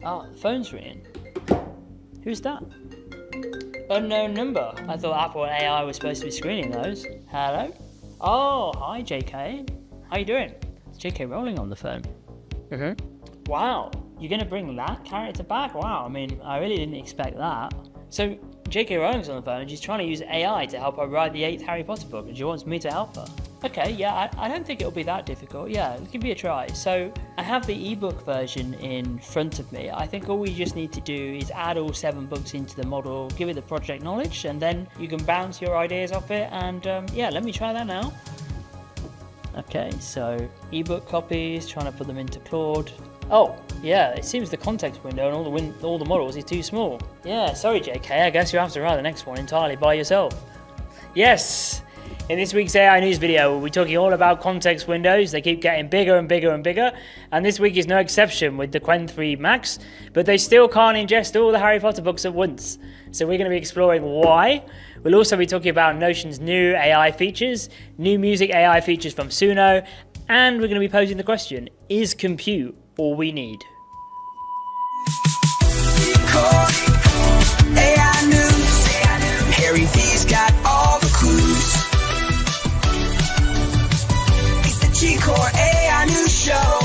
Oh, phone's ringing. Who's that? Unknown number. I thought Apple and AI was supposed to be screening those. Hello? Oh, hi JK. How you doing? It's JK Rowling on the phone. Wow, you're gonna bring that character back? Wow, I mean, I really didn't expect that. So, JK Rowling's on the phone and she's trying to use AI to help her write the 8th Harry Potter book and she wants me to help her. Okay, yeah, I don't think it'll be that difficult. Yeah, give me a try. So, I have the ebook version in front of me. I think all we just need to do is add all 7 books into the model, give it the project knowledge, and then you can bounce your ideas off it, and yeah, let me try that now. Okay, so ebook copies, trying to put them into Claude. Oh, yeah, it seems the context window and all the models is too small. Yeah, sorry JK, I guess you have to write the next one entirely by yourself. Yes! In this week's AI News video, we'll be talking all about context windows. They keep getting bigger and bigger and bigger, and this week is no exception with the Qwen 3 Max, but they still can't ingest all the Harry Potter books at once. So we're going to be exploring why. We'll also be talking about Notion's new AI features, new music AI features from Suno, and we're going to be posing the question, is compute all we need? Gcore AI News. Harry V's got all the clues. It's the Gcore AI News Show.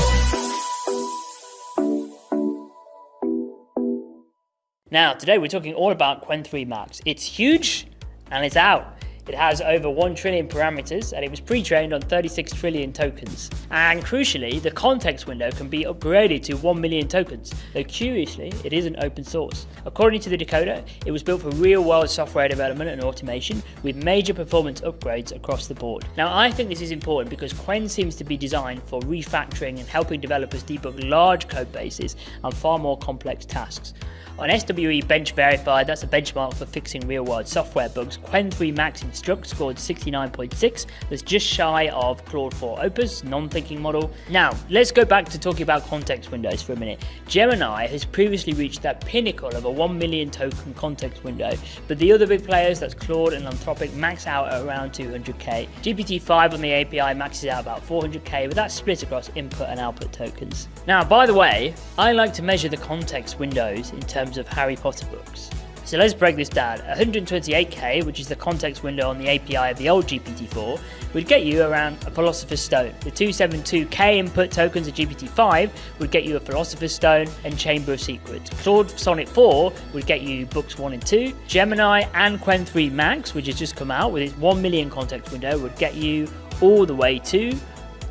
Now, today we're talking all about Qwen 3 Max. It's huge and it's out. It has over 1 trillion parameters and it was pre-trained on 36 trillion tokens. And crucially, the context window can be upgraded to 1 million tokens, though curiously, it isn't open source. According to the decoder, it was built for real-world software development and automation with major performance upgrades across the board. Now, I think this is important because Qwen seems to be designed for refactoring and helping developers debug large code bases and far more complex tasks. On SWE Bench Verified, that's a benchmark for fixing real-world software bugs, Qwen 3 Max Instruct scored 69.6, that's just shy of Claude 4 Opus, non-thinking model. Now, let's go back to talking about context windows for a minute. Gemini has previously reached that pinnacle of a 1 million token context window, but the other big players, that's Claude and Anthropic, max out at around 200k. GPT-5 on the API maxes out about 400k, but that's split across input and output tokens. Now, by the way, I like to measure the context windows in terms of Harry Potter books. So let's break this down. 128k, which is the context window on the API of the old GPT-4, would get you around a Philosopher's Stone. The 272k input tokens of GPT-5 would get you a Philosopher's Stone and Chamber of Secrets. Claude Sonnet 4 would get you books 1 and 2. Gemini and Qwen 3 Max, which has just come out with its 1 million context window, would get you all the way to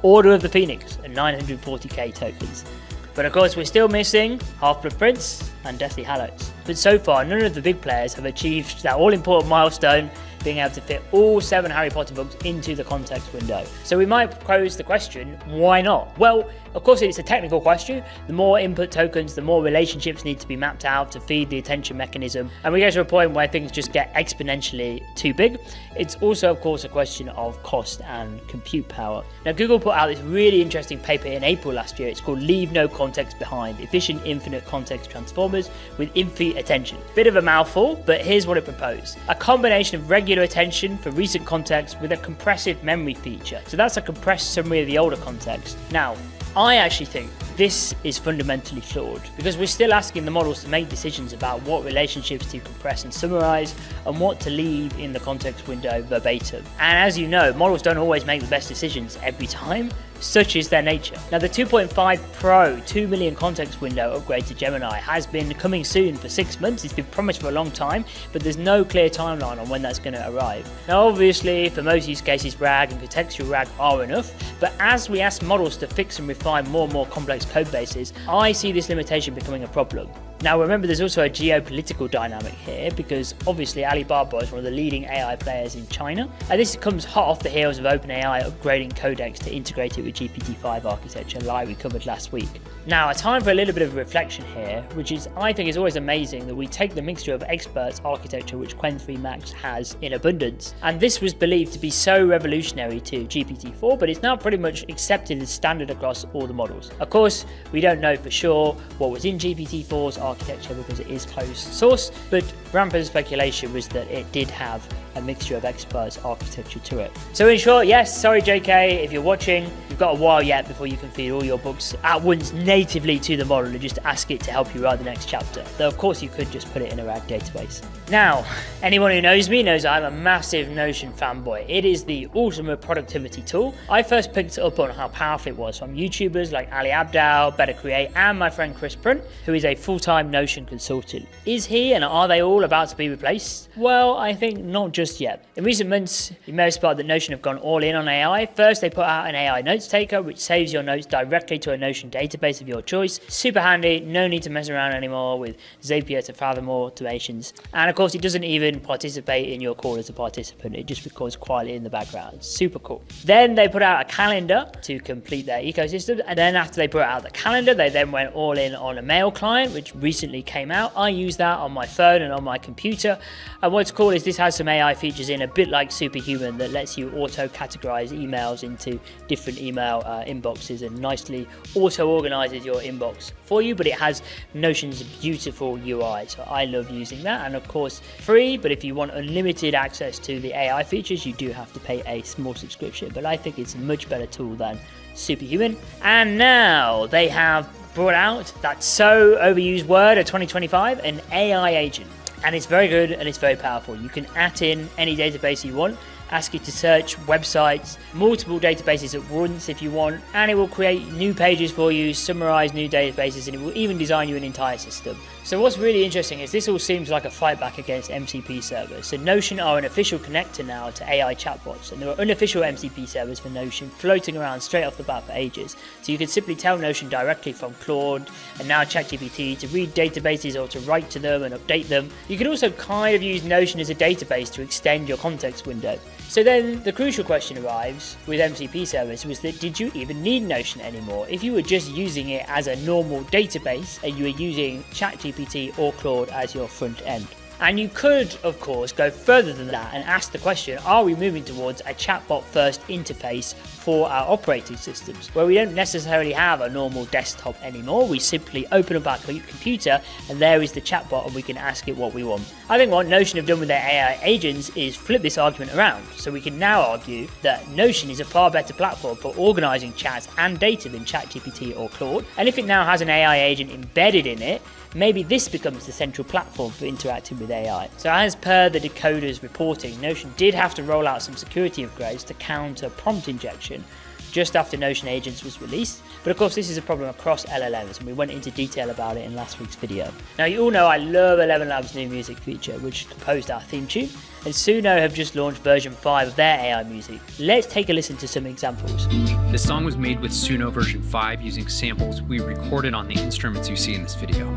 Order of the Phoenix and 940k tokens. But of course, we're still missing Half-Blood Prince and Deathly Hallows. But so far, none of the big players have achieved that all-important milestone, being able to fit all 7 Harry Potter books into the context window. So we might pose the question, why not? Well, of course it's a technical question. The more input tokens, the more relationships need to be mapped out to feed the attention mechanism. And we get to a point where things just get exponentially too big. It's also, of course, a question of cost and compute power. Now, Google put out this really interesting paper in April last year. It's called Leave No Context Behind, Efficient Infinite Context Transformers with Infinite Attention. Bit of a mouthful, but here's what it proposed. A combination of regular attention for recent context with a compressive memory feature. So that's a compressed summary of the older context. Now, I actually think this is fundamentally flawed because we're still asking the models to make decisions about what relationships to compress and summarize and what to leave in the context window verbatim. And as you know, models don't always make the best decisions every time. Such is their nature. Now, the 2.5 Pro 2 million context window upgrade to Gemini has been coming soon for 6 months. It's been promised for a long time, but there's no clear timeline on when that's going to arrive. Now, obviously, for most use cases, RAG and contextual RAG are enough, but as we ask models to fix and refine more and more complex code bases, I see this limitation becoming a problem. Now remember, there's also a geopolitical dynamic here because obviously Alibaba is one of the leading AI players in China, and this comes hot off the heels of OpenAI upgrading Codex to integrate it with GPT-5 architecture like we covered last week. Now, a time for a little bit of reflection here, which is, I think, is always amazing that we take the mixture of experts architecture which Qwen 3 Max has in abundance, and this was believed to be so revolutionary to GPT-4, but it's now pretty much accepted as standard across all the models. Of course, we don't know for sure what was in GPT-4's architecture because it is closed source, but rampant speculation was that it did have a mixture of experts architecture to it. So in short, yes, sorry JK, if you're watching, you've got a while yet before you can feed all your books at once natively to the model and just ask it to help you write the next chapter. Though of course you could just put it in a RAG database. Now, anyone who knows me knows I'm a massive Notion fanboy. It is the ultimate productivity tool. I first picked up on how powerful it was from YouTubers like Ali Abdaal, Better Create, and my friend Chris Brunt, who is a full-time Notion consultant. Is he and are they all about to be replaced? Well, I think not just yet. In recent months, you may have spotted that Notion have gone all in on AI. First, they put out an AI notes taker, which saves your notes directly to a Notion database of your choice. Super handy, no need to mess around anymore with Zapier to fathom automations. And of course, it doesn't even participate in your call as a participant. It just records quietly in the background. Super cool. Then they put out a calendar to complete their ecosystem. And then after they put out the calendar, they then went all in on a mail client, which recently came out. I use that on my phone and on my computer. And what's cool is this has some AI features in, a bit like Superhuman, that lets you auto-categorize emails into different email inboxes and nicely auto-organizes your inbox for you, but it has Notion's beautiful UI. So I love using that, and of course free, but if you want unlimited access to the AI features, you do have to pay a small subscription, but I think it's a much better tool than Superhuman. And now they have brought out that so overused word of 2025, an AI agent. And it's very good and it's very powerful. You can at in any database you want, ask it to search websites, multiple databases at once if you want, and it will create new pages for you, summarize new databases, and it will even design you an entire system. So what's really interesting is this all seems like a fight back against MCP servers. So Notion are an official connector now to AI chatbots, and there are unofficial MCP servers for Notion floating around straight off the bat for ages. So you can simply tell Notion directly from Claude and now ChatGPT to read databases or to write to them and update them. You can also kind of use Notion as a database to extend your context window. So then the crucial question arrives with MCP servers was that did you even need Notion anymore? If you were just using it as a normal database and you were using ChatGPT or Claude as your front end. And you could, of course, go further than that and ask the question, are we moving towards a chatbot first interface for our operating systems, where we don't necessarily have a normal desktop anymore? We simply open up our computer and there is the chatbot and we can ask it what we want. I think what Notion have done with their AI agents is flip this argument around. So we can now argue that Notion is a far better platform for organizing chats and data than ChatGPT or Claude. And if it now has an AI agent embedded in it, maybe this becomes the central platform for interacting with AI. So as per the Decoder's reporting, Notion did have to roll out some security upgrades to counter prompt injection just after Notion Agents was released. But of course, this is a problem across LLMs, and we went into detail about it in last week's video. Now, you all know I love 11 Labs' new music feature, which composed our theme tune, and Suno have just launched version 5 of their AI music. Let's take a listen to some examples. This song was made with Suno version 5 using samples we recorded on the instruments you see in this video.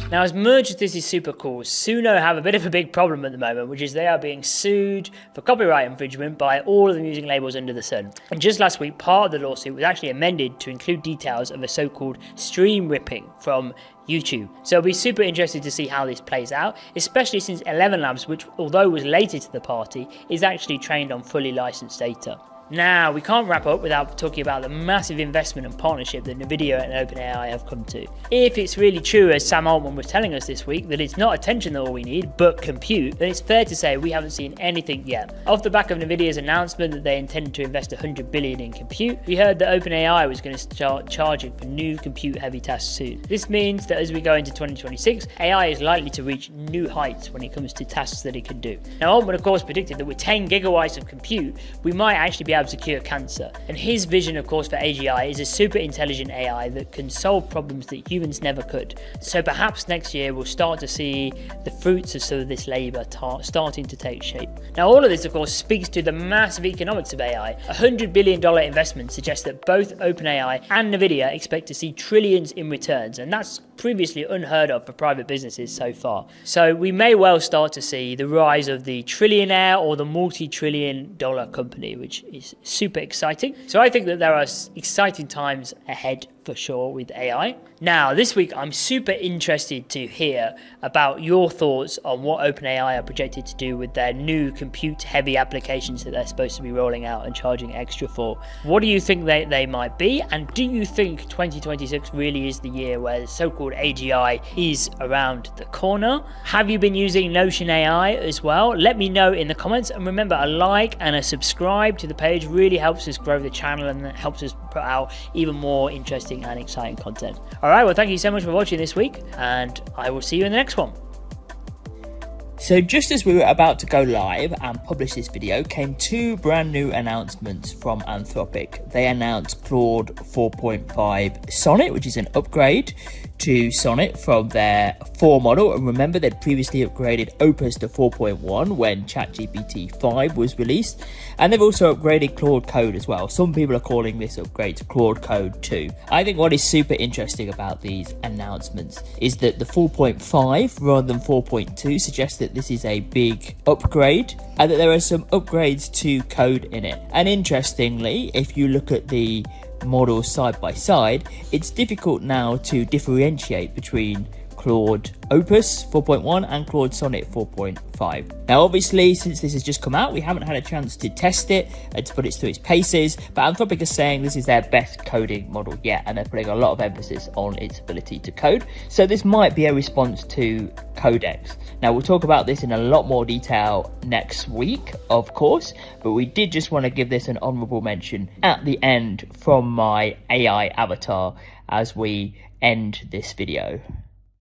Now, as much as this is super cool, Suno have a bit of a big problem at the moment, which is they are being sued for copyright infringement by all of the music labels under the sun. And just last week, part of the lawsuit was actually amended to include details of a so-called stream ripping from YouTube. So it'll be super interesting to see how this plays out, especially since 11 Labs, which although was later to the party, is actually trained on fully licensed data. Now, we can't wrap up without talking about the massive investment and partnership that NVIDIA and OpenAI have come to. If it's really true, as Sam Altman was telling us this week, that it's not attention that all we need, but compute, then it's fair to say we haven't seen anything yet. Off the back of NVIDIA's announcement that they intended to invest $100 billion in compute, we heard that OpenAI was going to start charging for new compute-heavy tasks soon. This means that as we go into 2026, AI is likely to reach new heights when it comes to tasks that it can do. Now, Altman, of course, predicted that with 10 gigawatts of compute, we might actually be able to cure cancer. And his vision, of course, for AGI is a super intelligent AI that can solve problems that humans never could. So perhaps next year we'll start to see the fruits of some of this labour starting to take shape. Now, all of this, of course, speaks to the massive economics of AI. A $100 billion investment suggests that both OpenAI and NVIDIA expect to see trillions in returns, and that's previously unheard of for private businesses so far. So we may well start to see the rise of the trillionaire or the multi-trillion dollar company, which is is super exciting. So I think that there are exciting times ahead for sure with AI. Now, this week, I'm super interested to hear about your thoughts on what OpenAI are projected to do with their new compute-heavy applications that they're supposed to be rolling out and charging extra for. What do you think they might be? And do you think 2026 really is the year where the so-called AGI is around the corner? Have you been using Notion AI as well? Let me know in the comments. And remember, a like and a subscribe to the page really helps us grow the channel and helps us put out even more interesting and exciting content. All right, well, thank you so much for watching this week, and I will see you in the next one. So just as we were about to go live and publish this video, came two brand new announcements from Anthropic. They announced Claude 4.5 Sonnet, which is an upgrade to Sonnet from their 4 model. And remember, they'd previously upgraded Opus to 4.1 when ChatGPT 5 was released. And they've also upgraded Claude Code as well. Some people are calling this upgrade to Claude Code 2. I think what is super interesting about these announcements is that the 4.5 rather than 4.2 suggests that this is a big upgrade and that there are some upgrades to code in it. And interestingly, if you look at the models side by side, it's difficult now to differentiate between Claude Opus 4.1 and Claude Sonnet 4.5. Now obviously, since this has just come out, we haven't had a chance to test it and to put it through its paces, but Anthropic is saying this is their best coding model yet, and they're putting a lot of emphasis on its ability to code. So this might be a response to Codex. Now we'll talk about this in a lot more detail next week, of course, but we did just want to give this an honorable mention at the end from my AI avatar as we end this video.